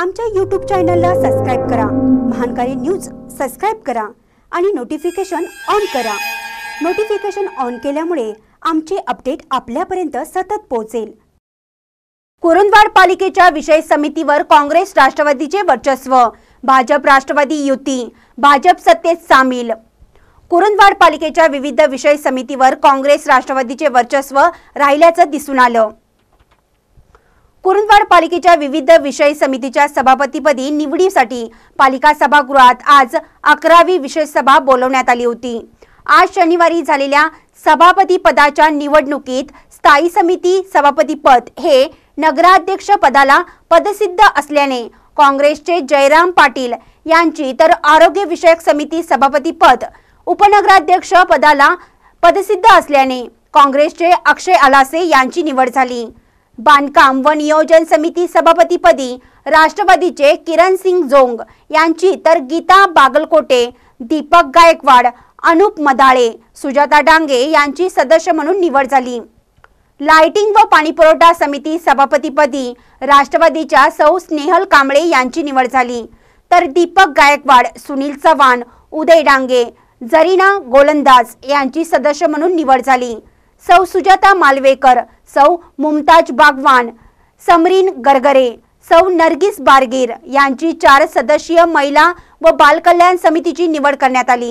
आमच्या YouTube चॅनलला subscribe करा, महानकारी न्यूज सबस्क्राइब करा आणि नोटिफिकेशन ऑन करा। नोटिफिकेशन ऑन केल्यामुळे आमचे अपडेट आपल्यापर्यंत सतत पोहोचेल। कुरुंदवाड पालिकेच्या विषय समितीवर काँग्रेस राष्ट्रवादीचे वर्चस्व, भाजप राष्ट्रवादी युती, भाजप सत्तेत सामील। कुरुंदवाड पालिकेच्या विविध विषय समितीवर काँग्रेस राष्ट्रवादीचे वर्चस्व राहिल्याचं दिसून आलं। कुरुंदवाड पालिकेच्या विविध विषय समितीच्या सभापतीपदी निवडीसाठी पालिका सभागृहात आज 11वी विशेष सभा बोलवण्यात आली होती। आज शनिवारी झालेल्या सभापती पदाच्या निवडणुकीत स्थायी समिती सभापती पद हे नगराध्यक्ष पदाला पदसिद्ध असल्याने काँग्रेसचे जयराम पाटील यांची, तर आरोग्य विषयक समिती सभापती पद उपनगराध्यक्ष पदाला पदसिद्ध असल्याने काँग्रेसचे अक्षय आलासे यांची निवड झाली। बांधकाम व नियोजन समिती सभापतीपदी राष्ट्रवादीचे किरण सिंग जोंग यांची, तर गीता बागलकोटे, दीपक गायकवाड, अनुप मदाळे, सुजाता डांगे यांची सदस्य म्हणून निवड झाली। लाइटिंग व पाणीपुरवठा समिती सभापतीपदी राष्ट्रवादीच्या सौ स्नेहल कांबळे यांची निवड झाली, तर दीपक गायकवाड, सुनील चव्हाण, उदय डांगे, जरीना गोलंदाज यांची सदस्य म्हणून निवड झाली। सौ सुजाता मालवेकर, सौ मुमताज बागवान, समरीन गरगरे, सौ नरगिस बारगीर यांची 4 सदस्यीय महिला व बाल कल्याण समितीची निवड करण्यात आली।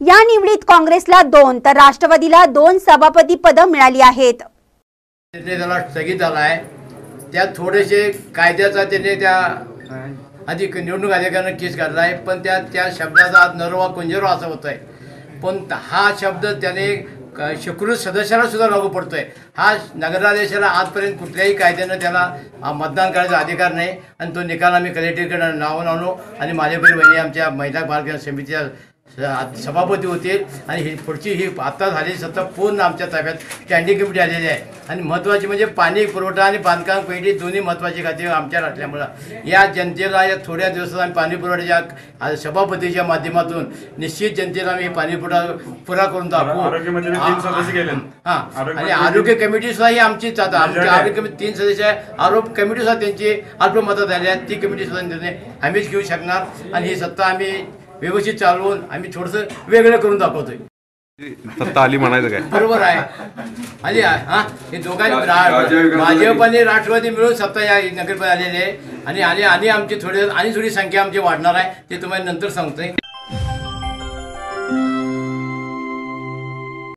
या निवडीत काँग्रेसला 2 तर राष्ट्रवादीला 2 सभापती पद मिळाली आहेत। त्याला स्थगित झालाय, त्यात थोडेसे कायद्याचा त्याने त्या अधिक निवडणूक अधिकाऱ्याने केस काढलाय, पण त्या शब्दाचा नरवा कुंजरो असं होत आहे। पण हा शब्द त्याने शेकडो सदस्याला सुद्धा लागू पडतोय। हा नगराध्यक्षाला आजपर्यंत कुठल्याही कायद्यानं त्याला मतदान करायचा अधिकार नाही आणि तो निकाल आम्ही कलेक्टरकडे नावून आणू आणि माझ्याकडे वहिनी आमच्या महिला बाल कल्याण समितीच्या सभापती होतील आणि ही पुढची ही आता झालेली सत्ता पूर्ण आमच्या ताब्यात स्टँडिंग कमिटी आलेली आहे। आणि महत्त्वाची म्हणजे पाणी पुरवठा आणि बांधकाम कमिटी दोन्ही महत्त्वाची खाती आमच्यावर असल्यामुळं या जनतेला या थोड्या दिवसात आम्ही पाणी पुरवठ्याच्या सभापतीच्या माध्यमातून निश्चित जनतेला आम्ही पाणी पुरा करून दाखवू। आणि आरोग्य कमिटी सुद्धा ही आमचीच आता आमच्या आरोग्य कमिटी 3 सदस्य आरोग्य कमिटी सुद्धा त्यांची अल्पमतात झाली आहे। ती कमिटी सुद्धा निर्णय आम्हीच घेऊ शकणार आणि ही सत्ता आम्ही व्यवस्थित चालवून आम्ही थोडंसं वेगळं करून दाखवतोय। सत्ता आली म्हणायचं काय? बरोबर आहे, आली हे दोघांनी भाजप आणि राष्ट्रवादी मिळून सत्ता या नगरपालिकेत आलेली आहे आणि आमची थोडी संख्या आमची वाढणार आहे, ते तुम्हाला नंतर सांगतोय।